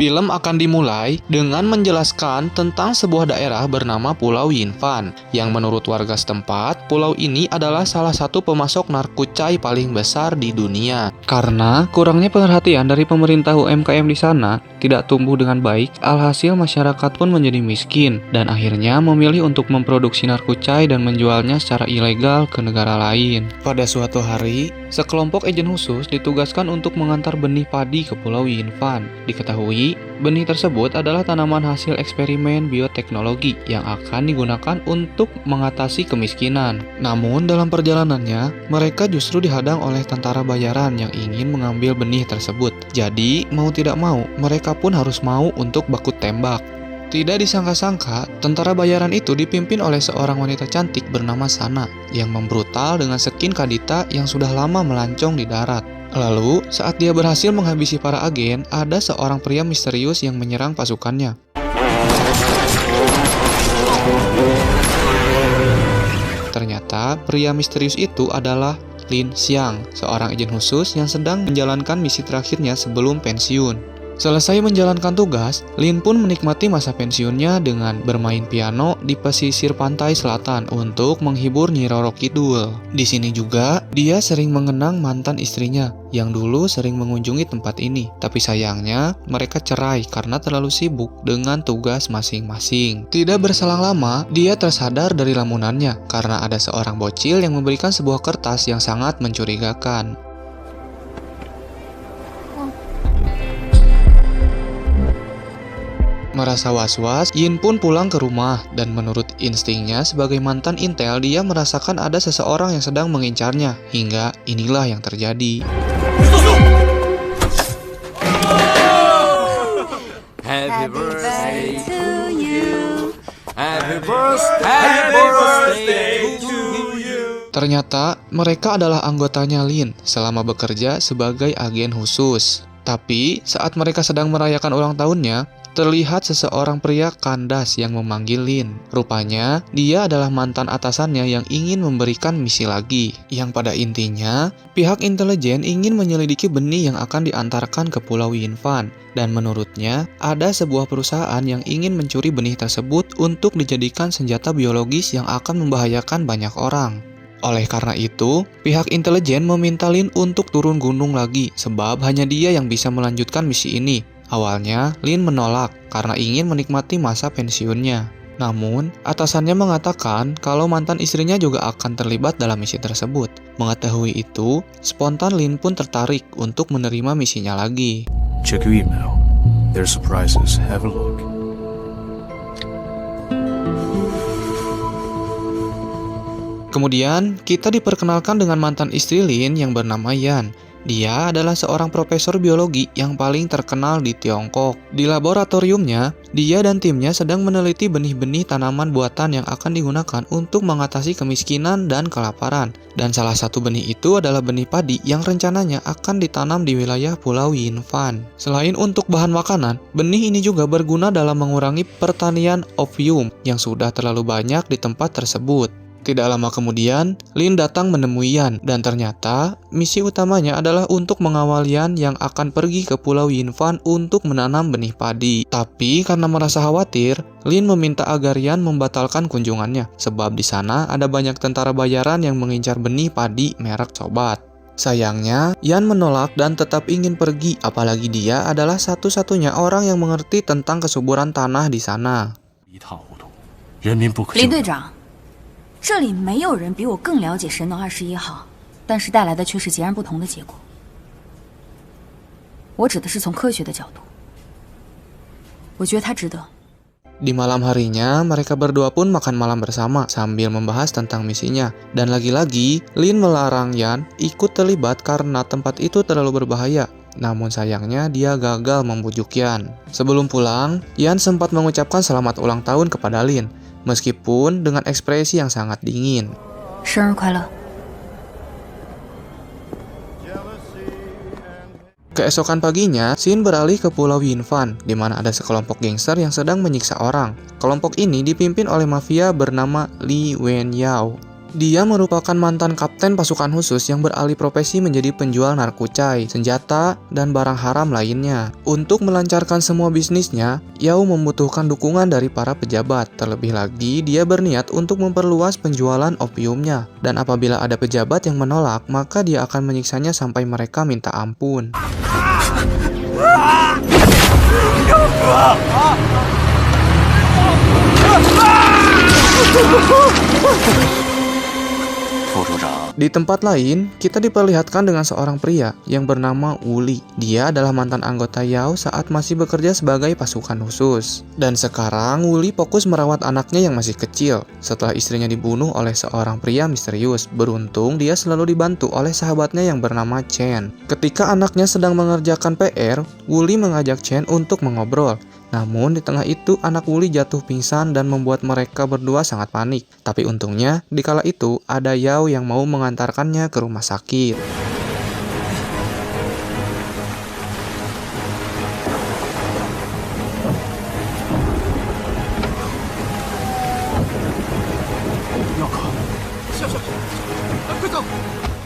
Film akan dimulai dengan menjelaskan tentang sebuah daerah bernama Pulau Yinfan, yang menurut warga setempat, pulau ini adalah salah satu pemasok narkucai paling besar di dunia. Karena kurangnya perhatian dari pemerintah UMKM di sana, tidak tumbuh dengan baik, alhasil masyarakat pun menjadi miskin, dan akhirnya memilih untuk memproduksi narkucai dan menjualnya secara ilegal ke negara lain. Pada suatu hari, sekelompok agen khusus ditugaskan untuk mengantar benih padi ke Pulau Yinfan. Diketahui, benih tersebut adalah tanaman hasil eksperimen bioteknologi yang akan digunakan untuk mengatasi kemiskinan. Namun dalam perjalanannya, mereka justru dihadang oleh tentara bayaran yang ingin mengambil benih tersebut. Jadi, mau tidak mau, mereka pun harus mau untuk baku tembak. Tidak disangka-sangka, tentara bayaran itu dipimpin oleh seorang wanita cantik bernama Sana yang membrutal dengan skin Kadita yang sudah lama melancong di darat. Lalu, saat dia berhasil menghabisi para agen, ada seorang pria misterius yang menyerang pasukannya. Ternyata, pria misterius itu adalah Lin Xiang, seorang agen khusus yang sedang menjalankan misi terakhirnya sebelum pensiun. Selesai menjalankan tugas, Lin pun menikmati masa pensiunnya dengan bermain piano di pesisir pantai selatan untuk menghibur Nyi Roro Kidul. Di sini juga, dia sering mengenang mantan istrinya yang dulu sering mengunjungi tempat ini. Tapi sayangnya, mereka cerai karena terlalu sibuk dengan tugas masing-masing. Tidak berselang lama, dia tersadar dari lamunannya karena ada seorang bocil yang memberikan sebuah kertas yang sangat mencurigakan. Merasa was-was, Yin pun pulang ke rumah dan menurut instingnya sebagai mantan intel, dia merasakan ada seseorang yang sedang mengincarnya, hingga inilah yang terjadi. Happy birthday to you. Happy birthday to you. Ternyata mereka adalah anggotanya Lin selama bekerja sebagai agen khusus. Tapi saat mereka sedang merayakan ulang tahunnya, terlihat seseorang pria kandas yang memanggil Lin. Rupanya, dia adalah mantan atasannya yang ingin memberikan misi lagi. Yang pada intinya, pihak intelijen ingin menyelidiki benih yang akan diantarkan ke Pulau Yinfan. Dan menurutnya, ada sebuah perusahaan yang ingin mencuri benih tersebut untuk dijadikan senjata biologis yang akan membahayakan banyak orang. Oleh karena itu, pihak intelijen meminta Lin untuk turun gunung lagi, sebab hanya dia yang bisa melanjutkan misi ini. Awalnya, Lin menolak karena ingin menikmati masa pensiunnya. Namun, atasannya mengatakan kalau mantan istrinya juga akan terlibat dalam misi tersebut. Mengetahui itu, spontan Lin pun tertarik untuk menerima misinya lagi. Check your email. There's surprises. Have a look. Kemudian, kita diperkenalkan dengan mantan istri Lin yang bernama Yan. Dia adalah seorang profesor biologi yang paling terkenal di Tiongkok. Di laboratoriumnya, dia dan timnya sedang meneliti benih-benih tanaman buatan yang akan digunakan untuk mengatasi kemiskinan dan kelaparan. Dan salah satu benih itu adalah benih padi yang rencananya akan ditanam di wilayah Pulau Yinfan. Selain untuk bahan makanan, benih ini juga berguna dalam mengurangi pertanian opium yang sudah terlalu banyak di tempat tersebut. Tidak lama kemudian, Lin datang menemui Yan, dan ternyata misi utamanya adalah untuk mengawal Yan yang akan pergi ke Pulau Yinfan untuk menanam benih padi. Tapi karena merasa khawatir, Lin meminta agar Yan membatalkan kunjungannya, sebab di sana ada banyak tentara bayaran yang mengincar benih padi merek Sobat. Sayangnya, Yan menolak dan tetap ingin pergi, apalagi dia adalah satu-satunya orang yang mengerti tentang kesuburan tanah di sana. 林队长，这里没有人比我更了解神农21号，但是带来的却是截然不同的结果。我指的是从科学的角度，我觉得它值得。 Di malam harinya, mereka berdua pun makan malam bersama sambil membahas tentang misinya. Dan lagi-lagi, Lin melarang Yan ikut terlibat karena tempat itu terlalu berbahaya. Namun sayangnya dia gagal membujuk Yan. Sebelum pulang, Yan sempat mengucapkan selamat ulang tahun kepada Lin, meskipun dengan ekspresi yang sangat dingin. 生日快乐！ Keesokan paginya, Xin beralih ke Pulau Yinfan, di mana ada sekelompok gangster yang sedang menyiksa orang. Kelompok ini dipimpin oleh mafia bernama Li Wenyao. Dia merupakan mantan kapten pasukan khusus yang beralih profesi menjadi penjual narkucai, senjata, dan barang haram lainnya. Untuk melancarkan semua bisnisnya, Yao membutuhkan dukungan dari para pejabat. Terlebih lagi, dia berniat untuk memperluas penjualan opiumnya. Dan apabila ada pejabat yang menolak, maka dia akan menyiksanya sampai mereka minta ampun. Di tempat lain, kita diperlihatkan dengan seorang pria yang bernama Wuli. Dia adalah mantan anggota Yao saat masih bekerja sebagai pasukan khusus. Dan sekarang Wuli fokus merawat anaknya yang masih kecil setelah istrinya dibunuh oleh seorang pria misterius. Beruntung dia selalu dibantu oleh sahabatnya yang bernama Chen. Ketika anaknya sedang mengerjakan PR, Wuli mengajak Chen untuk mengobrol. Namun di tengah itu anak Wuli jatuh pingsan dan membuat mereka berdua sangat panik. Tapi untungnya di kala itu ada Yao yang mau mengantarkannya ke rumah sakit.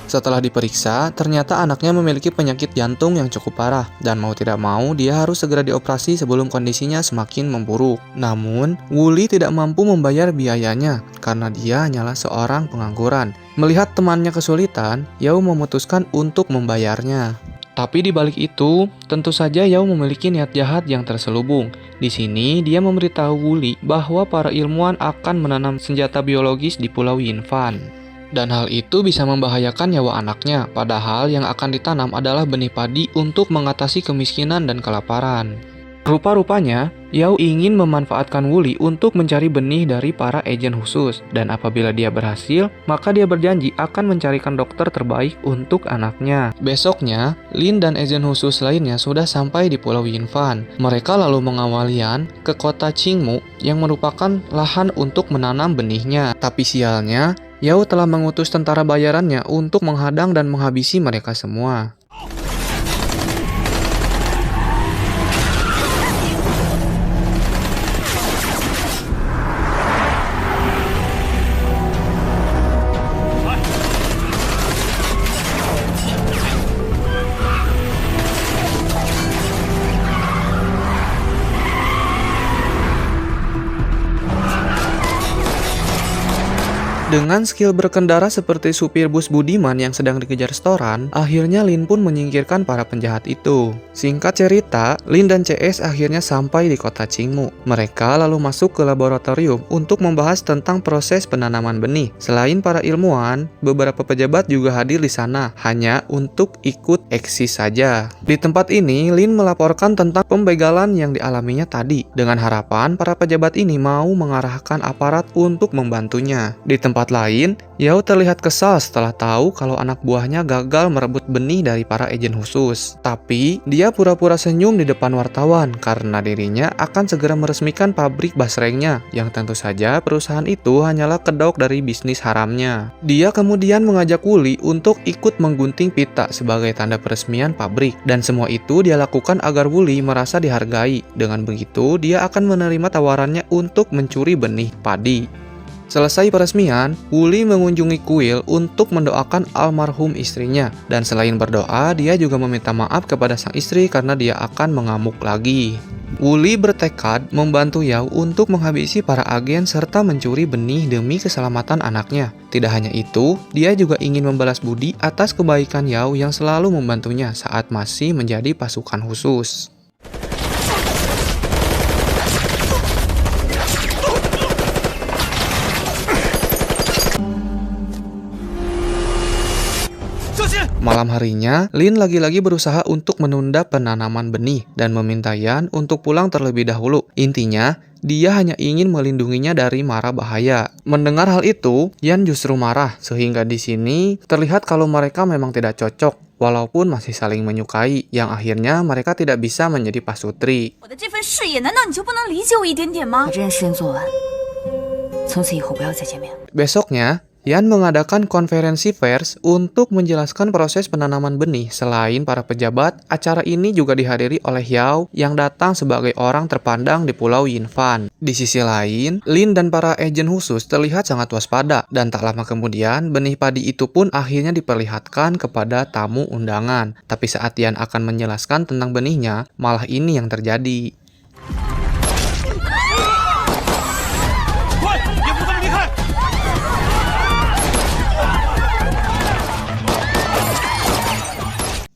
Setelah diperiksa, ternyata anaknya memiliki penyakit jantung yang cukup parah dan mau tidak mau dia harus segera dioperasi sebelum kondisinya semakin memburuk. Namun, Wuli tidak mampu membayar biayanya karena dia hanyalah seorang pengangguran. Melihat temannya kesulitan, Yao memutuskan untuk membayarnya. Tapi di balik itu, tentu saja Yao memiliki niat jahat yang terselubung. Di sini, dia memberitahu Wuli bahwa para ilmuwan akan menanam senjata biologis di Pulau Yinfan. Dan hal itu bisa membahayakan nyawa anaknya, padahal yang akan ditanam adalah benih padi untuk mengatasi kemiskinan dan kelaparan. Rupa-rupanya, Yao ingin memanfaatkan Wuli untuk mencari benih dari para agen khusus, dan apabila dia berhasil, maka dia berjanji akan mencarikan dokter terbaik untuk anaknya. Besoknya, Lin dan agen khusus lainnya sudah sampai di Pulau Yinfan. Mereka lalu mengawal Yan ke kota Qingmu yang merupakan lahan untuk menanam benihnya. Tapi sialnya, Yao telah mengutus tentara bayarannya untuk menghadang dan menghabisi mereka semua. Dengan skill berkendara seperti supir bus budiman yang sedang dikejar setoran, akhirnya Lin pun menyingkirkan para penjahat itu. Singkat cerita, Lin dan CS akhirnya sampai di kota Qingmu. Mereka lalu masuk ke laboratorium untuk membahas tentang proses penanaman benih. Selain para ilmuwan, beberapa pejabat juga hadir di sana, hanya untuk ikut eksis saja. Di tempat ini, Lin melaporkan tentang pembegalan yang dialaminya tadi, dengan harapan para pejabat ini mau mengarahkan aparat untuk membantunya. Di tempat lain, Yao terlihat kesal setelah tahu kalau anak buahnya gagal merebut benih dari para agen khusus. Tapi, dia pura-pura senyum di depan wartawan karena dirinya akan segera meresmikan pabrik basrengnya, yang tentu saja perusahaan itu hanyalah kedok dari bisnis haramnya. Dia kemudian mengajak Wuli untuk ikut menggunting pita sebagai tanda peresmian pabrik, dan semua itu dia lakukan agar Wuli merasa dihargai. Dengan begitu, dia akan menerima tawarannya untuk mencuri benih padi. Selesai peresmian, Wuli mengunjungi kuil untuk mendoakan almarhum istrinya. Dan selain berdoa, dia juga meminta maaf kepada sang istri karena dia akan mengamuk lagi. Wuli bertekad membantu Yao untuk menghabisi para agen serta mencuri benih demi keselamatan anaknya. Tidak hanya itu, dia juga ingin membalas budi atas kebaikan Yao yang selalu membantunya saat masih menjadi pasukan khusus. Malam harinya, Lin lagi-lagi berusaha untuk menunda penanaman benih dan meminta Yan untuk pulang terlebih dahulu. Intinya, dia hanya ingin melindunginya dari mara bahaya. Mendengar hal itu, Yan justru marah sehingga di sini terlihat kalau mereka memang tidak cocok. Walaupun masih saling menyukai, yang akhirnya mereka tidak bisa menjadi pasutri. Besoknya, Yan mengadakan konferensi pers untuk menjelaskan proses penanaman benih. Selain para pejabat, acara ini juga dihadiri oleh Yao yang datang sebagai orang terpandang di Pulau Yinfan. Di sisi lain, Lin dan para agen khusus terlihat sangat waspada, dan tak lama kemudian benih padi itu pun akhirnya diperlihatkan kepada tamu undangan. Tapi saat Yan akan menjelaskan tentang benihnya, malah ini yang terjadi.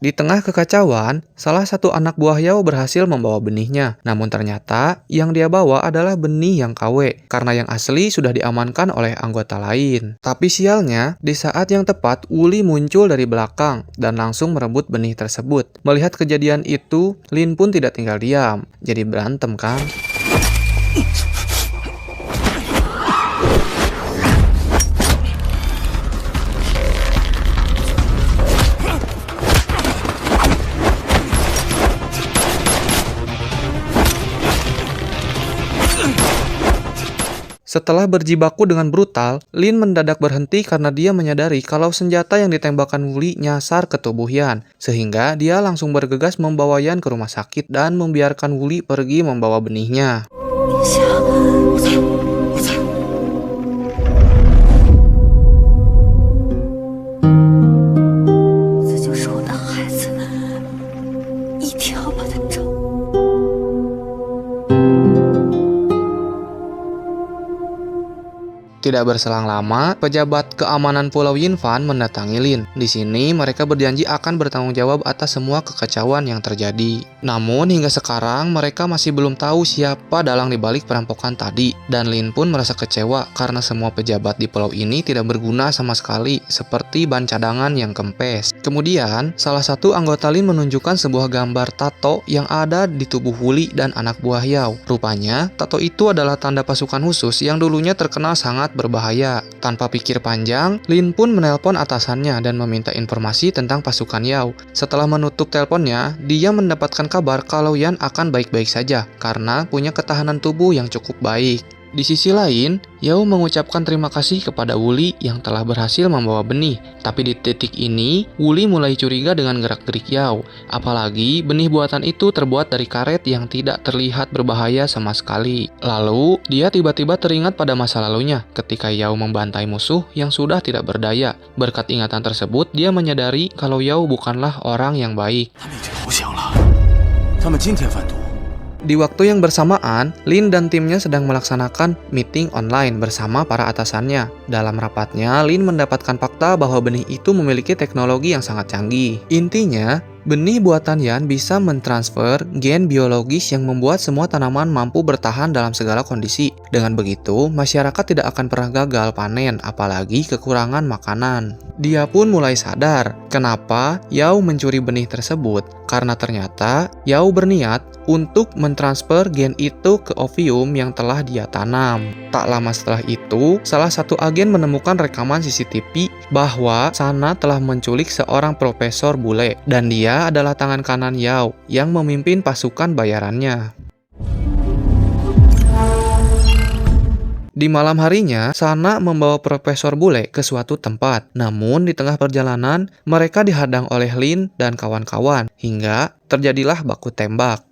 Di tengah kekacauan, salah satu anak buah Yao berhasil membawa benihnya. Namun ternyata yang dia bawa adalah benih yang KW, karena yang asli sudah diamankan oleh anggota lain. Tapi sialnya, di saat yang tepat, Wuli muncul dari belakang dan langsung merebut benih tersebut. Melihat kejadian itu, Lin pun tidak tinggal diam. Jadi berantem kan? Setelah berjibaku dengan brutal, Lin mendadak berhenti karena dia menyadari kalau senjata yang ditembakkan Wuli nyasar ke tubuh Yan. Sehingga dia langsung bergegas membawa Yan ke rumah sakit dan membiarkan Wuli pergi membawa benihnya. 就是我的孩子，一定要把他找。 Tidak berselang lama, pejabat keamanan Pulau Yinfan mendatangi Lin. Di sini, mereka berjanji akan bertanggung jawab atas semua kekacauan yang terjadi. Namun, hingga sekarang mereka masih belum tahu siapa dalang dibalik perampokan tadi. Dan Lin pun merasa kecewa karena semua pejabat di pulau ini tidak berguna sama sekali, seperti ban cadangan yang kempes. Kemudian, salah satu anggota Lin menunjukkan sebuah gambar tato yang ada di tubuh Wuli dan anak buah Yao. Rupanya, tato itu adalah tanda pasukan khusus yang dulunya terkenal sangat berbahaya. Tanpa pikir panjang, Lin pun menelpon atasannya dan meminta informasi tentang pasukan Yao. Setelah menutup teleponnya, dia mendapatkan kabar kalau Yan akan baik-baik saja karena punya ketahanan tubuh yang cukup baik. Di sisi lain, Yao mengucapkan terima kasih kepada Wuli yang telah berhasil membawa benih. Tapi di titik ini, Wuli mulai curiga dengan gerak-gerik Yao. Apalagi benih buatan itu terbuat dari karet yang tidak terlihat berbahaya sama sekali. Lalu, dia tiba-tiba teringat pada masa lalunya ketika Yao membantai musuh yang sudah tidak berdaya. Berkat ingatan tersebut, dia menyadari kalau Yao bukanlah orang yang baik. 他们已经投降了，他们今天贩毒。 Di waktu yang bersamaan, Lin dan timnya sedang melaksanakan meeting online bersama para atasannya. Dalam rapatnya, Lin mendapatkan fakta bahwa benih itu memiliki teknologi yang sangat canggih. Intinya, benih buatan Yan bisa mentransfer gen biologis yang membuat semua tanaman mampu bertahan dalam segala kondisi. Dengan begitu, masyarakat tidak akan pernah gagal panen, apalagi kekurangan makanan. Dia pun mulai sadar kenapa Yao mencuri benih tersebut, karena ternyata Yao berniat untuk mentransfer gen itu ke ovium yang telah dia tanam. Tak lama setelah itu, salah satu agen menemukan rekaman CCTV bahwa Sana telah menculik seorang profesor bule, dan dia adalah tangan kanan Yao yang memimpin pasukan bayarannya. Di malam harinya, Sana membawa Profesor Bule ke suatu tempat. Namun, di tengah perjalanan, mereka dihadang oleh Lin dan kawan-kawan, hingga terjadilah baku tembak.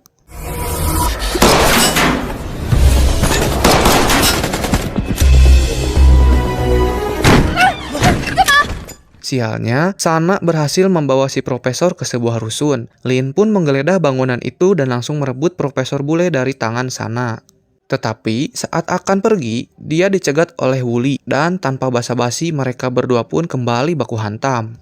Sialnya, Sana berhasil membawa si profesor ke sebuah rusun. Lin pun menggeledah bangunan itu dan langsung merebut Profesor Bule dari tangan Sana. Tetapi saat akan pergi, dia dicegat oleh Wuli dan tanpa basa-basi mereka berdua pun kembali baku hantam.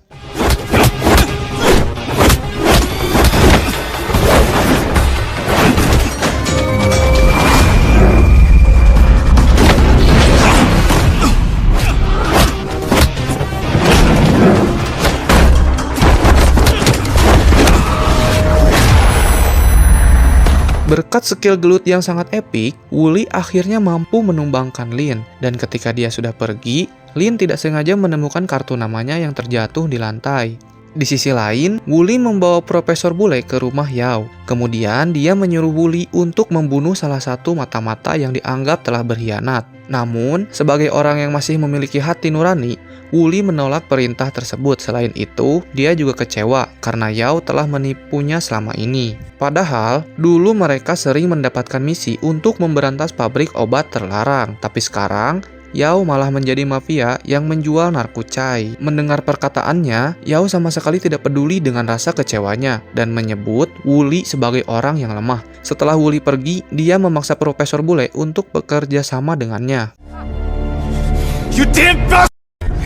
Berkat skill gelut yang sangat epik, Wuli akhirnya mampu menumbangkan Lin. Dan ketika dia sudah pergi, Lin tidak sengaja menemukan kartu namanya yang terjatuh di lantai. Di sisi lain, Wuli membawa Profesor Bule ke rumah Yao. Kemudian dia menyuruh Wuli untuk membunuh salah satu mata-mata yang dianggap telah berkhianat. Namun, sebagai orang yang masih memiliki hati nurani, Wuli menolak perintah tersebut. Selain itu, dia juga kecewa karena Yao telah menipunya selama ini. Padahal, dulu mereka sering mendapatkan misi untuk memberantas pabrik obat terlarang. Tapi sekarang, Yao malah menjadi mafia yang menjual narkucai. Mendengar perkataannya, Yao sama sekali tidak peduli dengan rasa kecewanya dan menyebut Wuli sebagai orang yang lemah. Setelah Wuli pergi, dia memaksa Profesor Bule untuk bekerja sama dengannya. You damn bastard!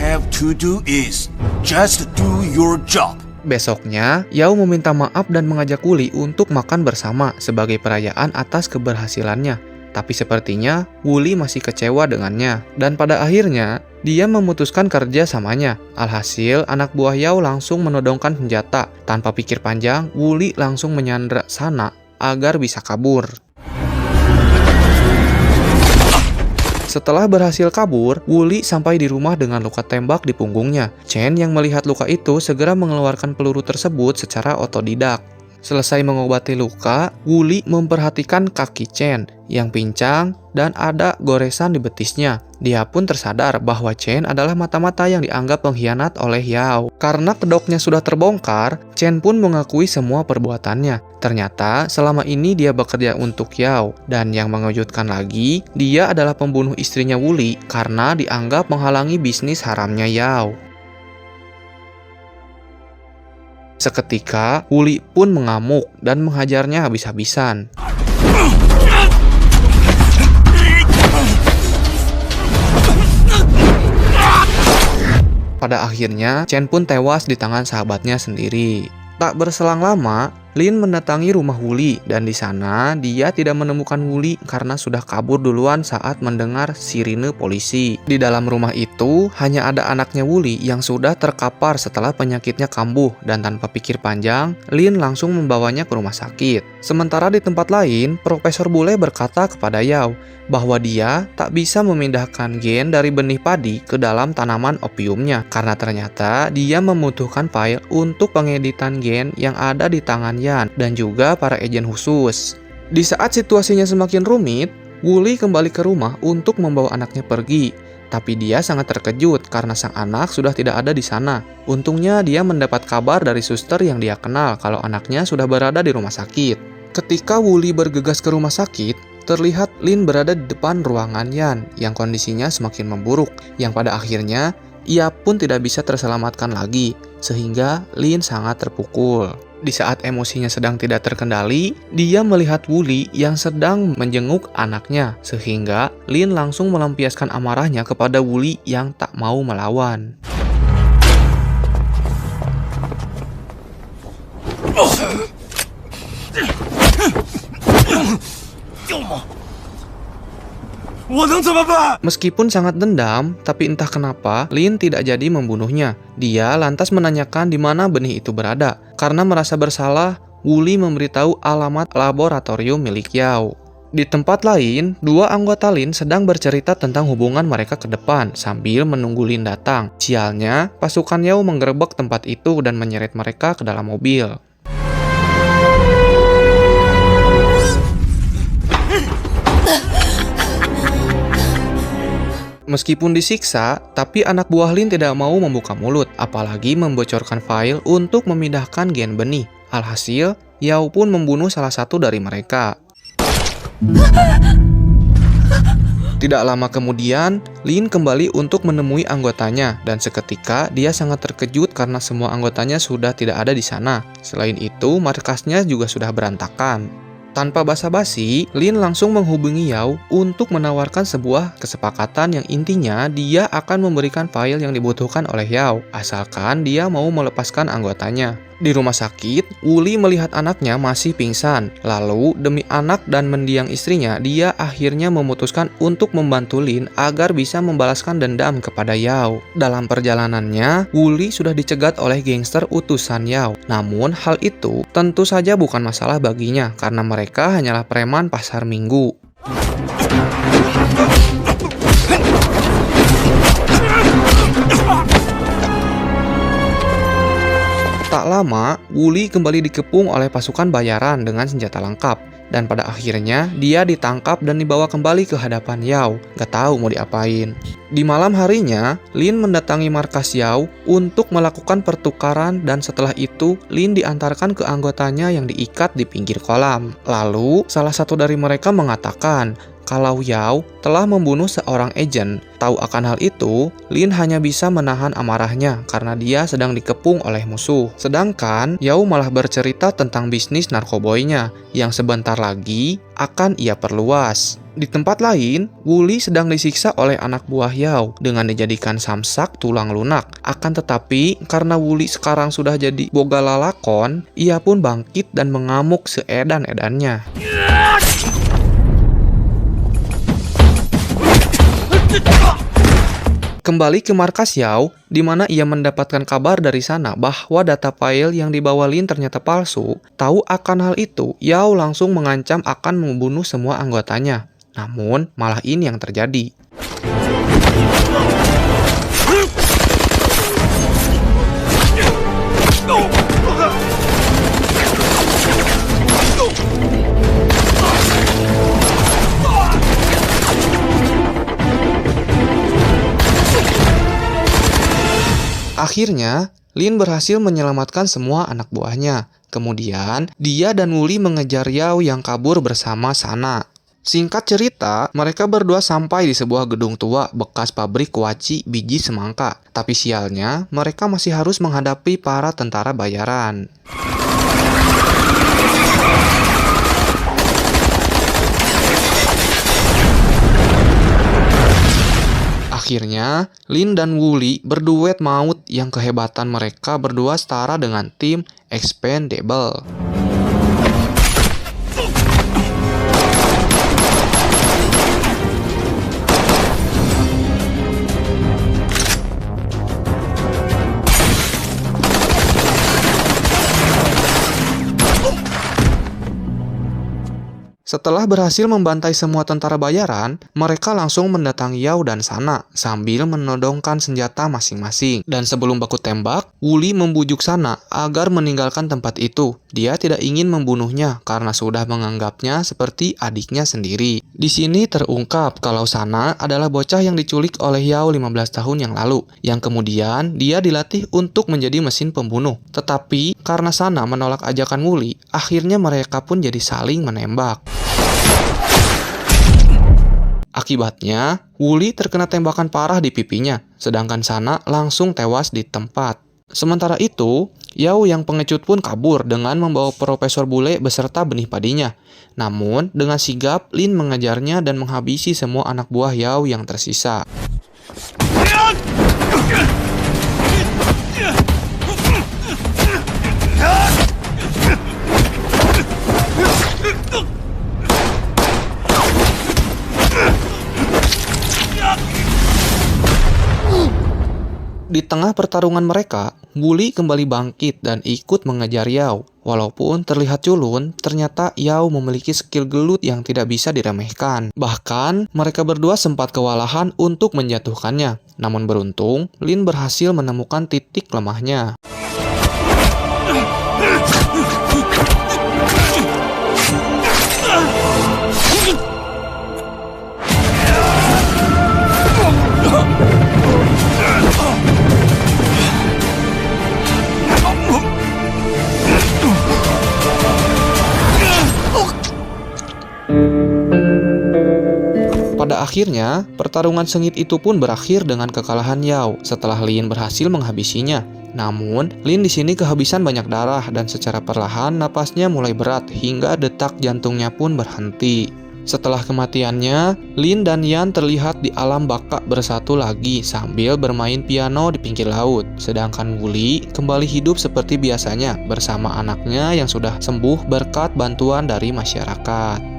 Have to do is just do your job. Besoknya, Yao meminta maaf dan mengajak Wuli untuk makan bersama sebagai perayaan atas keberhasilannya. Tapi sepertinya Wuli masih kecewa dengannya. Dan pada akhirnya, dia memutuskan kerja samanya. Alhasil, anak buah Yao langsung menodongkan senjata. Tanpa pikir panjang, Wuli langsung menyandra Sana agar bisa kabur. Setelah berhasil kabur, Wuli sampai di rumah dengan luka tembak di punggungnya. Chen yang melihat luka itu segera mengeluarkan peluru tersebut secara otodidak. Selesai mengobati luka, Wuli memperhatikan kaki Chen yang pincang dan ada goresan di betisnya. Dia pun tersadar bahwa Chen adalah mata-mata yang dianggap pengkhianat oleh Yao. Karena kedoknya sudah terbongkar, Chen pun mengakui semua perbuatannya. Ternyata selama ini dia bekerja untuk Yao. Dan yang mengejutkan lagi, dia adalah pembunuh istrinya Wuli karena dianggap menghalangi bisnis haramnya Yao. Seketika, Wuli pun mengamuk dan menghajarnya habis-habisan. Pada akhirnya, Chen pun tewas di tangan sahabatnya sendiri. Tak berselang lama, Lin mendatangi rumah Wuli dan di sana dia tidak menemukan Wuli karena sudah kabur duluan saat mendengar sirine polisi. Di dalam rumah itu hanya ada anaknya Wuli yang sudah terkapar setelah penyakitnya kambuh dan tanpa pikir panjang, Lin langsung membawanya ke rumah sakit. Sementara di tempat lain, Profesor Bule berkata kepada Yao bahwa dia tak bisa memindahkan gen dari benih padi ke dalam tanaman opiumnya karena ternyata dia membutuhkan file untuk pengeditan gen yang ada di tangan Yan dan juga para agen khusus. Di saat situasinya semakin rumit, Wuli kembali ke rumah untuk membawa anaknya pergi. Tapi dia sangat terkejut karena sang anak sudah tidak ada di sana. Untungnya dia mendapat kabar dari suster yang dia kenal kalau anaknya sudah berada di rumah sakit. Ketika Wuli bergegas ke rumah sakit, terlihat Lin berada di depan ruangan Yan yang kondisinya semakin memburuk, yang pada akhirnya ia pun tidak bisa terselamatkan lagi, sehingga Lin sangat terpukul. Di saat emosinya sedang tidak terkendali, dia melihat Wuli yang sedang menjenguk anaknya, sehingga Lin langsung melampiaskan amarahnya kepada Wuli yang tak mau melawan. Meskipun sangat dendam, tapi entah kenapa Lin tidak jadi membunuhnya. Dia lantas menanyakan di mana benih itu berada. Karena merasa bersalah, Wuli memberitahu alamat laboratorium milik Yao. Di tempat lain, dua anggota Lin sedang bercerita tentang hubungan mereka ke depan sambil menunggu Lin datang. Sialnya, pasukan Yao menggerebek tempat itu dan menyeret mereka ke dalam mobil. Meskipun disiksa, tapi anak buah Lin tidak mau membuka mulut, apalagi membocorkan file untuk memindahkan gen benih. Alhasil, Yao pun membunuh salah satu dari mereka. Tidak lama kemudian, Lin kembali untuk menemui anggotanya, dan seketika dia sangat terkejut karena semua anggotanya sudah tidak ada di sana. Selain itu, markasnya juga sudah berantakan. Tanpa basa-basi, Lin langsung menghubungi Yao untuk menawarkan sebuah kesepakatan yang intinya dia akan memberikan file yang dibutuhkan oleh Yao, asalkan dia mau melepaskan anggotanya. Di rumah sakit, Wuli melihat anaknya masih pingsan. Lalu, demi anak dan mendiang istrinya, dia akhirnya memutuskan untuk membantu Lin agar bisa membalaskan dendam kepada Yao. Dalam perjalanannya, Wuli sudah dicegat oleh gangster utusan Yao. Namun, hal itu tentu saja bukan masalah baginya karena mereka hanyalah preman pasar minggu. Tak lama, Wuli kembali dikepung oleh pasukan bayaran dengan senjata lengkap. Dan pada akhirnya dia ditangkap dan dibawa kembali ke hadapan Yao. Gak tahu mau diapain. Di malam harinya, Lin mendatangi markas Yao untuk melakukan pertukaran dan setelah itu Lin diantarkan ke anggotanya yang diikat di pinggir kolam. Lalu salah satu dari mereka mengatakan kalau Yao telah membunuh seorang agen. Tahu akan hal itu, Lin hanya bisa menahan amarahnya karena dia sedang dikepung oleh musuh. Sedangkan Yao malah bercerita tentang bisnis narkoboynya yang sebentar lagi akan ia perluas. Di tempat lain, Wuli sedang disiksa oleh anak buah Yao dengan dijadikan samsak tulang lunak. Akan tetapi, karena Wuli sekarang sudah jadi boga lalakon, ia pun bangkit dan mengamuk seedan-edannya. Kembali ke markas Yao, di mana ia mendapatkan kabar dari sana bahwa data file yang dibawa Lin ternyata palsu. Tahu akan hal itu, Yao langsung mengancam akan membunuh semua anggotanya. Namun, malah ini yang terjadi. Akhirnya, Lin berhasil menyelamatkan semua anak buahnya. Kemudian, dia dan Wuli mengejar Yao yang kabur bersama Sana. Singkat cerita, mereka berdua sampai di sebuah gedung tua bekas pabrik kuaci biji semangka. Tapi sialnya, mereka masih harus menghadapi para tentara bayaran. Akhirnya, Lin dan Wuli berduet maut yang kehebatan mereka berdua setara dengan tim Expendable. Setelah berhasil membantai semua tentara bayaran, mereka langsung mendatangi Yao dan Sana sambil menodongkan senjata masing-masing. Dan sebelum baku tembak, Wuli membujuk Sana agar meninggalkan tempat itu. Dia tidak ingin membunuhnya karena sudah menganggapnya seperti adiknya sendiri. Di sini terungkap kalau Sana adalah bocah yang diculik oleh Yao 15 tahun yang lalu, yang kemudian dia dilatih untuk menjadi mesin pembunuh. Tetapi karena Sana menolak ajakan Wuli, akhirnya mereka pun jadi saling menembak. Akibatnya, Wuli terkena tembakan parah di pipinya, sedangkan Sana langsung tewas di tempat. Sementara itu, Yao yang pengecut pun kabur dengan membawa Profesor Bule beserta benih padinya. Namun, dengan sigap, Lin mengejarnya dan menghabisi semua anak buah Yao yang tersisa. Di tengah pertarungan mereka, Wuli kembali bangkit dan ikut mengejar Yao. Walaupun terlihat culun, ternyata Yao memiliki skill gelut yang tidak bisa diremehkan. Bahkan, mereka berdua sempat kewalahan untuk menjatuhkannya. Namun beruntung, Lin berhasil menemukan titik lemahnya. Pada akhirnya, pertarungan sengit itu pun berakhir dengan kekalahan Yao setelah Lin berhasil menghabisinya. Namun, Lin di sini kehabisan banyak darah dan secara perlahan napasnya mulai berat hingga detak jantungnya pun berhenti. Setelah kematiannya, Lin dan Yan terlihat di alam baka bersatu lagi sambil bermain piano di pinggir laut. Sedangkan Wuli kembali hidup seperti biasanya bersama anaknya yang sudah sembuh berkat bantuan dari masyarakat.